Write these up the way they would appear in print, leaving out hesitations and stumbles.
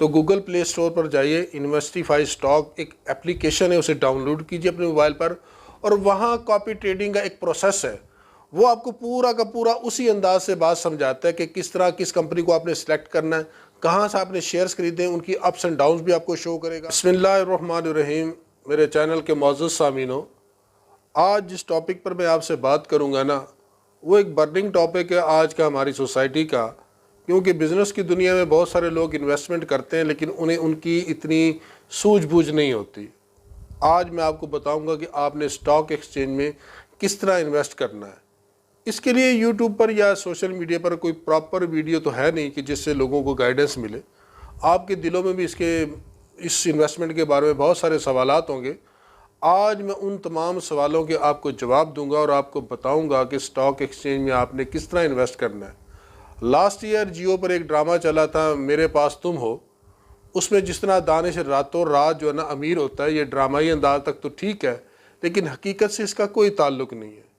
تو Google Play store پر جائیے، انویسٹیفائی stock ایک اپلیکیشن ہے، اسے ڈاؤن لوڈ کیجیے اپنے موبائل پر، اور وہاں کاپی ٹریڈنگ کا ایک پروسیس ہے، وہ آپ کو پورا کا پورا اسی انداز سے بات سمجھاتا ہے کہ کس طرح کس کمپنی کو آپ نے سلیکٹ کرنا ہے، کہاں سے آپ نے شیئرز خریدیں، ان کی اپس اینڈ ڈاؤنز بھی آپ کو شو کرے گا۔ بسم اللہ الرحمن الرحیم، میرے چینل کے معزز سامعینوں، آج جس ٹاپک پر میں آپ سے بات کروں گا نا، وہ ایک برننگ ٹاپک ہے آج کا ہماری سوسائٹی کا، کیونکہ بزنس کی دنیا میں بہت سارے لوگ انویسٹمنٹ کرتے ہیں لیکن انہیں ان کی اتنی سوجھ بوجھ نہیں ہوتی۔ آج میں آپ کو بتاؤں گا کہ آپ نے اسٹاک ایکسچینج میں کس طرح انویسٹ کرنا ہے۔ اس کے لیے یوٹیوب پر یا سوشل میڈیا پر کوئی پراپر ویڈیو تو ہے نہیں کہ جس سے لوگوں کو گائیڈنس ملے۔ آپ کے دلوں میں بھی اس انویسٹمنٹ کے بارے میں بہت سارے سوالات ہوں گے۔ آج میں ان تمام سوالوں کے آپ کو جواب دوں گا اور آپ کو بتاؤں گا کہ اسٹاک ایکسچینج میں آپ نے کس طرح انویسٹ کرنا ہے۔ لاسٹ ایئر جیو پر ایک ڈرامہ چلا تھا، میرے پاس تم ہو، اس میں جس طرح دانش راتوں رات جو ہے نا امیر ہوتا ہے، یہ ڈرامائی انداز تک تو ٹھیک ہے لیکن حقیقت سے اس کا کوئی تعلق نہیں ہے۔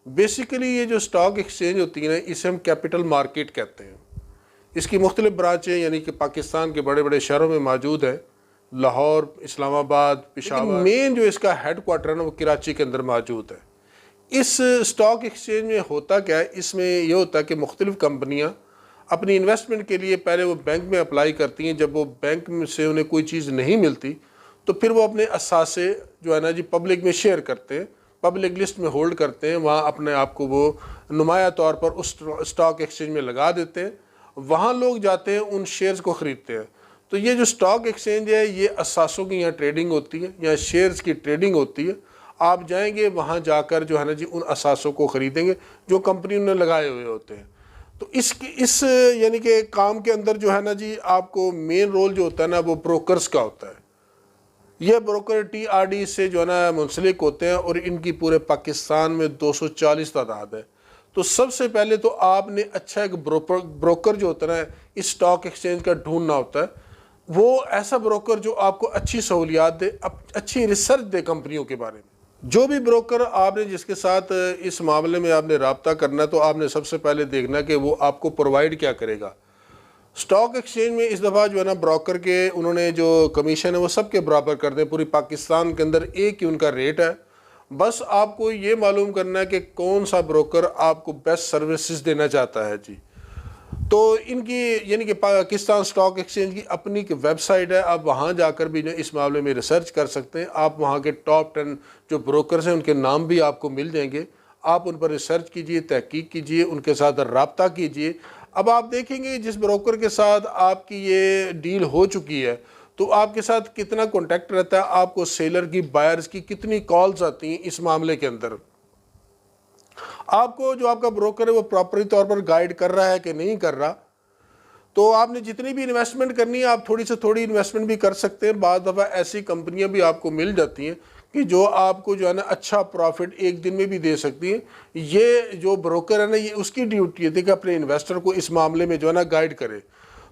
بیسیکلی یہ جو اسٹاک ایکسچینج ہوتی ہے نا، اسے ہم کیپٹل مارکیٹ کہتے ہیں۔ اس کی مختلف برانچیں یعنی کہ پاکستان کے بڑے بڑے شہروں میں موجود ہیں، لاہور، اسلام آباد، پشاور، مین جو اس کا ہیڈ کوارٹر ہے نا وہ کراچی کے اندر موجود ہے۔ اس اسٹاک ایکسچینج میں ہوتا کیا ہے، اس میں یہ ہوتا ہے کہ مختلف کمپنیاں اپنی انویسٹمنٹ کے لیے پہلے وہ بینک میں اپلائی کرتی ہیں، جب وہ بینک میں سے انہیں کوئی چیز نہیں ملتی تو پھر وہ اپنے اثاثے جو ہے نا جی پبلک میں شیئر کرتے ہیں، پبلک لسٹ میں ہولڈ کرتے ہیں، وہاں اپنے آپ کو وہ نمایاں طور پر اس اسٹاک ایکسچینج میں لگا دیتے ہیں، وہاں لوگ جاتے ہیں ان شیئرز کو خریدتے ہیں۔ تو یہ جو اسٹاک ایکسچینج ہے یہ اثاثوں کی یہاں ٹریڈنگ ہوتی ہے، یہاں شیئرز کی ٹریڈنگ ہوتی ہے۔ آپ جائیں گے وہاں جا کر جو ہے نا جی ان اثاثوں کو خریدیں گے جو کمپنی نے لگائے ہوئے ہوتے ہیں۔ تو اس یعنی کہ کام کے اندر جو ہے نا جی آپ کو مین رول جو ہوتا ہے نا وہ بروکرز کا ہوتا ہے۔ یہ بروکر ٹی آر ڈی سے جو ہے نا منسلک ہوتے ہیں اور ان کی پورے پاکستان میں 240 تعداد ہے۔ تو سب سے پہلے تو آپ نے اچھا ایک بروکر جو ہوتا ہے نا اس اسٹاک ایکسچینج کا ڈھونڈنا ہوتا ہے، وہ ایسا بروکر جو آپ کو اچھی سہولیات دے، اچھی ریسرچ دے کمپنیوں کے بارے میں۔ جو بھی بروکر آپ نے جس کے ساتھ اس معاملے میں آپ نے رابطہ کرنا ہے تو آپ نے سب سے پہلے دیکھنا کہ وہ آپ کو پرووائڈ کیا کرے گا۔ اسٹاک ایکسچینج میں اس دفعہ جو ہے نا بروکر کے انہوں نے جو کمیشن ہے وہ سب کے برابر کر دیں، پوری پاکستان کے اندر ایک ہی ان کا ریٹ ہے۔ بس آپ کو یہ معلوم کرنا ہے کہ کون سا بروکر آپ کو بیسٹ سروسز دینا چاہتا ہے جی۔ تو ان کی یعنی کہ پاکستان اسٹاک ایکسچینج کی اپنی ایک ویب سائٹ ہے، آپ وہاں جا کر بھی جو اس معاملے میں ریسرچ کر سکتے ہیں۔ آپ وہاں کے ٹاپ 10 جو بروکرز ہیں ان کے نام بھی آپ کو مل جائیں گے، آپ ان پر ریسرچ کیجئے، تحقیق کیجئے، ان کے ساتھ رابطہ کیجئے۔ اب آپ دیکھیں گے جس بروکر کے ساتھ آپ کی یہ ڈیل ہو چکی ہے تو آپ کے ساتھ کتنا کانٹیکٹ رہتا ہے، آپ کو سیلر کی، بائرز کی کتنی کالز آتی ہیں اس معاملے کے اندر، آپ کو جو آپ کا بروکر ہے وہ پراپری طور پر گائیڈ کر رہا ہے کہ نہیں کر رہا۔ تو آپ نے جتنی بھی انویسٹمنٹ کرنی ہے آپ تھوڑی سے تھوڑی انویسٹمنٹ بھی کر سکتے ہیں۔ بعض دفعہ ایسی کمپنیاں بھی آپ کو مل جاتی ہیں کہ جو آپ کو جو ہے نا اچھا پروفٹ ایک دن میں بھی دے سکتی ہیں۔ یہ جو بروکر ہے نا یہ اس کی ڈیوٹی ہے کہ اپنے انویسٹر کو اس معاملے میں جو ہے نا گائیڈ کرے۔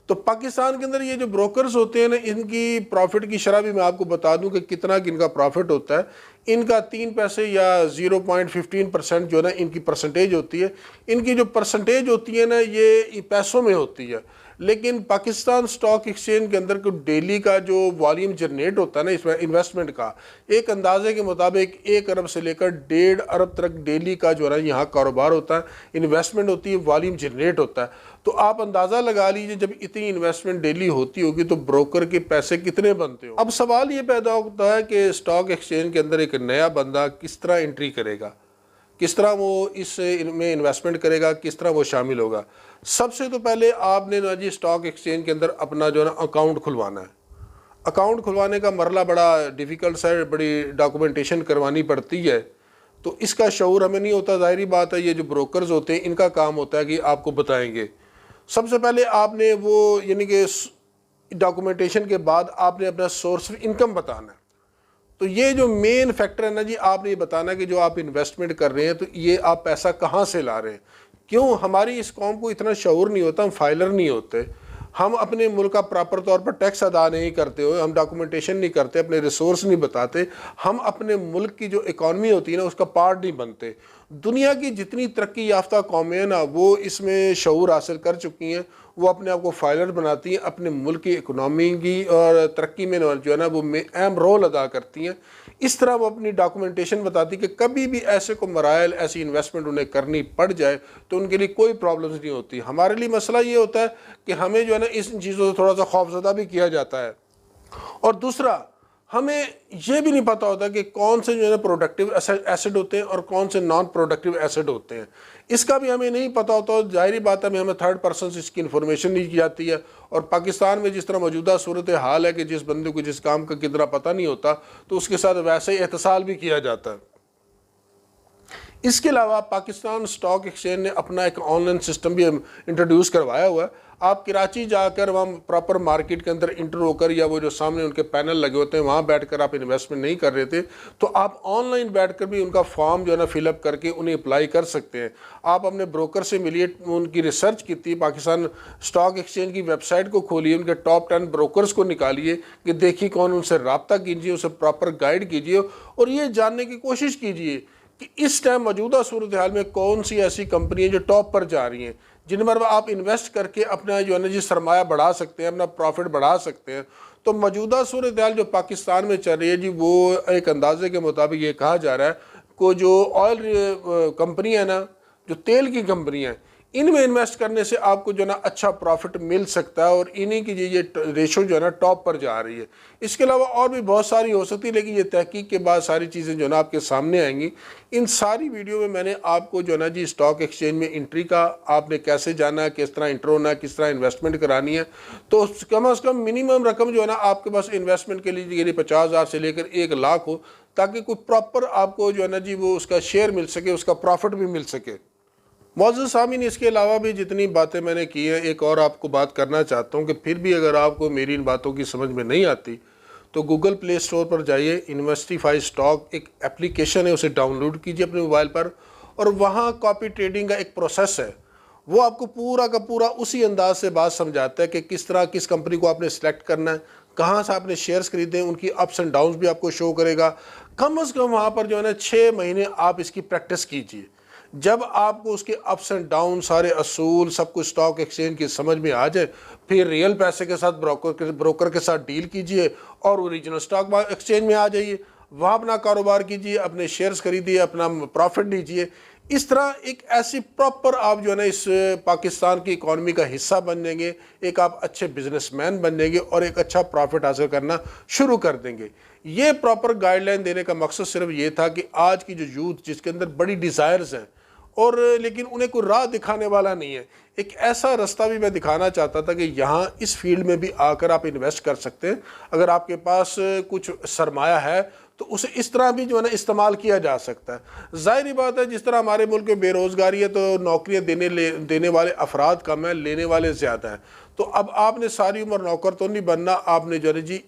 تو پاکستان کے اندر یہ جو بروکرز ہوتے ہیں نا ان کی پروفٹ کی شرح بھی میں آپ کو بتا دوں کہ کتنا ان کا پروفٹ ہوتا ہے۔ ان کا 3 پیسے یا 0.15% جو ہے نا ان کی پرسنٹیج ہوتی ہے۔ ان کی جو پرسنٹیج ہوتی ہے نا یہ پیسوں میں ہوتی ہے، لیکن پاکستان اسٹاک ایکسچینج کے اندر ڈیلی کا جو والیوم جنریٹ ہوتا ہے نا اس میں انویسٹمنٹ کا، ایک اندازے کے مطابق 1 ارب سے لے کر 1.5 ارب تک ڈیلی کا جو ہے نا یہاں کاروبار ہوتا ہے، انویسٹمنٹ ہوتی ہے، والیوم جنریٹ ہوتا ہے۔ تو آپ اندازہ لگا لیجئے جب اتنی انویسٹمنٹ ڈیلی ہوتی ہوگی تو بروکر کے پیسے کتنے بنتے ہو۔ اب سوال یہ پیدا ہوتا ہے کہ اسٹاک ایکسچینج کے اندر ایک نیا بندہ کس طرح انٹری کرے گا، کس طرح وہ اس میں انویسٹمنٹ کرے گا، کس طرح وہ شامل ہوگا۔ سب سے تو پہلے آپ نے جی اسٹاک ایکسچینج کے اندر اپنا جو ہے نا اکاؤنٹ کھلوانا ہے۔ اکاؤنٹ کھلوانے کا مرحلہ بڑا ڈیفیکلٹ ہے، بڑی ڈاکومنٹیشن کروانی پڑتی ہے، تو اس کا شعور ہمیں نہیں ہوتا۔ ظاہری بات ہے یہ جو بروکرز ہوتے ہیں ان کا کام ہوتا ہے کہ آپ کو بتائیں گے۔ سب سے پہلے آپ نے وہ یعنی کہ ڈاکومنٹیشن کے بعد آپ نے اپنا سورس آف انکم بتانا ہے۔ تو یہ جو مین فیکٹر ہے نا جی آپ نے یہ بتانا کہ جو آپ انویسٹمنٹ کر رہے ہیں تو یہ آپ پیسہ کہاں سے لا رہے ہیں۔ کیوں ہماری اس قوم کو اتنا شعور نہیں ہوتا، ہم فائلر نہیں ہوتے، ہم اپنے ملک کا پراپر طور پر ٹیکس ادا نہیں کرتے ہوئے، ہم ڈاکومنٹیشن نہیں کرتے، اپنے ریسورس نہیں بتاتے، ہم اپنے ملک کی جو اکانومی ہوتی ہے نا اس کا پارٹ نہیں بنتے۔ دنیا کی جتنی ترقی یافتہ قومیں ہیں نا وہ اس میں شعور حاصل کر چکی ہیں، وہ اپنے آپ کو فائلر بناتی ہیں، اپنے ملک کی اکنامی کی اور ترقی میں جو ہے نا وہ اہم رول ادا کرتی ہیں۔ اس طرح وہ اپنی ڈاکومنٹیشن بتاتی کہ کبھی بھی ایسے کو مرائل ایسی انویسٹمنٹ انہیں کرنی پڑ جائے تو ان کے لیے کوئی پرابلمز نہیں ہوتی۔ ہمارے لیے مسئلہ یہ ہوتا ہے کہ ہمیں جو ہے نا اس چیزوں سے تھوڑا سا خوفزدہ بھی کیا جاتا ہے، اور دوسرا ہمیں یہ بھی نہیں پتہ ہوتا کہ کون سے جو ہے نا پروڈکٹیو ایسڈ ہوتے ہیں اور کون سے نان پروڈکٹیو ایسڈ ہوتے ہیں، اس کا بھی ہمیں نہیں پتہ ہوتا۔ ظاہری بات ہے ہمیں تھرڈ پرسن سے اس کی انفارمیشن نہیں کی جاتی ہے، اور پاکستان میں جس طرح موجودہ صورتحال ہے کہ جس بندے کو جس کام کا کتنا پتہ نہیں ہوتا تو اس کے ساتھ ویسے ہی احتسال بھی کیا جاتا ہے۔ اس کے علاوہ پاکستان سٹاک ایکسچینج نے اپنا ایک آن لائن سسٹم بھی انٹروڈیوس کروایا ہوا ہے۔ آپ کراچی جا کر وہاں پراپر مارکیٹ کے اندر انٹر ہو کر، یا وہ جو سامنے ان کے پینل لگے ہوتے ہیں وہاں بیٹھ کر آپ انویسٹمنٹ نہیں کر رہے تھے تو آپ آن لائن بیٹھ کر بھی ان کا فارم جو ہے نا فل اپ کر کے انہیں اپلائی کر سکتے ہیں۔ آپ اپنے بروکر سے ملیے، ان کی ریسرچ کیتی، پاکستان سٹاک ایکسچینج کی ویب سائٹ کو کھولیے، ان کے ٹاپ 10 بروکرز کو نکالیے کہ دیکھیے کون، ان سے رابطہ کیجیے، اسے پراپر گائیڈ کیجیے، اور یہ جاننے کی کوشش کیجیے کہ اس ٹائم موجودہ صورتحال میں کون سی ایسی کمپنی ہیں جو ٹاپ پر جا رہی ہیں، جن پر آپ انویسٹ کر کے اپنا جو ہے نا سرمایہ بڑھا سکتے ہیں، اپنا پروفٹ بڑھا سکتے ہیں۔ تو موجودہ صورتحال جو پاکستان میں چل رہی ہے وہ ایک اندازے کے مطابق یہ کہا جا رہا ہے کہ جو آئل کمپنی ہے نا، جو تیل کی کمپنی ہیں، ان میں انویسٹ کرنے سے آپ کو جو ہے نا اچھا پروفٹ مل سکتا ہے، اور انہی کی یہ ریشو جو ہے نا ٹاپ پر جا رہی ہے۔ اس کے علاوہ اور بھی بہت ساری ہو سکتی ہے، لیکن یہ تحقیق کے بعد ساری چیزیں جو ہے نا آپ کے سامنے آئیں گی۔ ان ساری ویڈیو میں نے آپ کو جو ہے نا سٹاک ایکسچینج میں انٹری کا آپ نے کیسے جانا ہے، کس طرح انٹر ہونا ہے، کس طرح انویسٹمنٹ کرانی ہے، تو کم از کم منیمم رقم جو ہے نا آپ کے پاس انویسٹمنٹ کے لیے 50,000 سے لے کر 1,00,000 ہو، تاکہ کوئی پراپر آپ کو جو ہے نا وہ اس کا شیئر مل سکے، اس کا پروفٹ بھی مل سکے۔ معزز سامعین، اس کے علاوہ بھی جتنی باتیں میں نے کی ہیں، ایک اور آپ کو بات کرنا چاہتا ہوں کہ پھر بھی اگر آپ کو میری ان باتوں کی سمجھ میں نہیں آتی تو گوگل پلے اسٹور پر جائیے، انویسٹیفائی سٹاک ایک اپلیکیشن ہے، اسے ڈاؤن لوڈ کیجیے اپنے موبائل پر، اور وہاں کاپی ٹریڈنگ کا ایک پروسیس ہے، وہ آپ کو پورا کا پورا اسی انداز سے بات سمجھاتا ہے کہ کس طرح کس کمپنی کو آپ نے سلیکٹ کرنا ہے، کہاں سے آپ نے شیئرز خریدے ہیں، ان کی اپس اینڈ ڈاؤنز بھی آپ کو شو کرے گا۔ کم از کم وہاں پر جو ہے نا 6 مہینے آپ اس کی پریکٹس کیجیے۔ جب آپ کو اس کے اپس اینڈ ڈاؤن، سارے اصول، سب کچھ سٹاک ایکسچینج کی سمجھ میں آ جائے، پھر ریئل پیسے کے ساتھ بروکر کے ساتھ ڈیل کیجئے اور اوریجنل سٹاک ایکسچینج میں آ جائیے، وہاں اپنا کاروبار کیجئے، اپنے شیئرز خریدیے، اپنا پروفٹ لیجئے۔ اس طرح ایک ایسی پراپر آپ جو ہے نا اس پاکستان کی اکانومی کا حصہ بن جائیں گے، ایک آپ اچھے بزنس مین بن جائیں گے اور ایک اچھا پروفٹ حاصل کرنا شروع کر دیں گے۔ یہ پراپر گائیڈ لائن دینے کا مقصد صرف یہ تھا کہ آج کی جو یوتھ جس کے اندر بڑی ڈیزائرز ہیں اور لیکن انہیں کوئی راہ دکھانے والا نہیں ہے، ایک ایسا رستہ بھی میں دکھانا چاہتا تھا کہ یہاں اس فیلڈ میں بھی آ کر آپ انویسٹ کر سکتے ہیں۔ اگر آپ کے پاس کچھ سرمایہ ہے تو اسے اس طرح بھی جو ہے نا استعمال کیا جا سکتا ہے۔ ظاہری بات ہے جس طرح ہمارے ملک میں بے روزگاری ہے تو نوکریاں دینے والے افراد کم ہیں، لینے والے زیادہ ہیں۔ تو اب آپ نے ساری عمر نوکر تو نہیں بننا، آپ نے جو ہے جی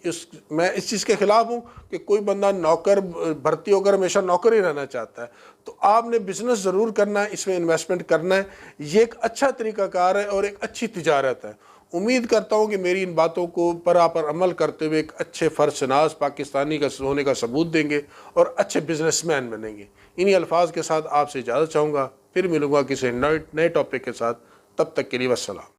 میں اس چیز کے خلاف ہوں کہ کوئی بندہ نوکر بھرتی ہو کر ہمیشہ نوکر ہی رہنا چاہتا ہے۔ تو آپ نے بزنس ضرور کرنا ہے، اس میں انویسٹمنٹ کرنا ہے، یہ ایک اچھا طریقہ کار ہے اور ایک اچھی تجارت ہے۔ امید کرتا ہوں کہ میری ان باتوں کو پر عمل کرتے ہوئے ایک اچھے فرد شناس پاکستانی کا ہونے کا ثبوت دیں گے اور اچھے بزنس مین بنیں گے۔ انہی الفاظ کے ساتھ آپ سے اجازت چاہوں گا، پھر ملوں گا کسی نئے ٹاپک کے ساتھ، تب تک کے لیے والسلام۔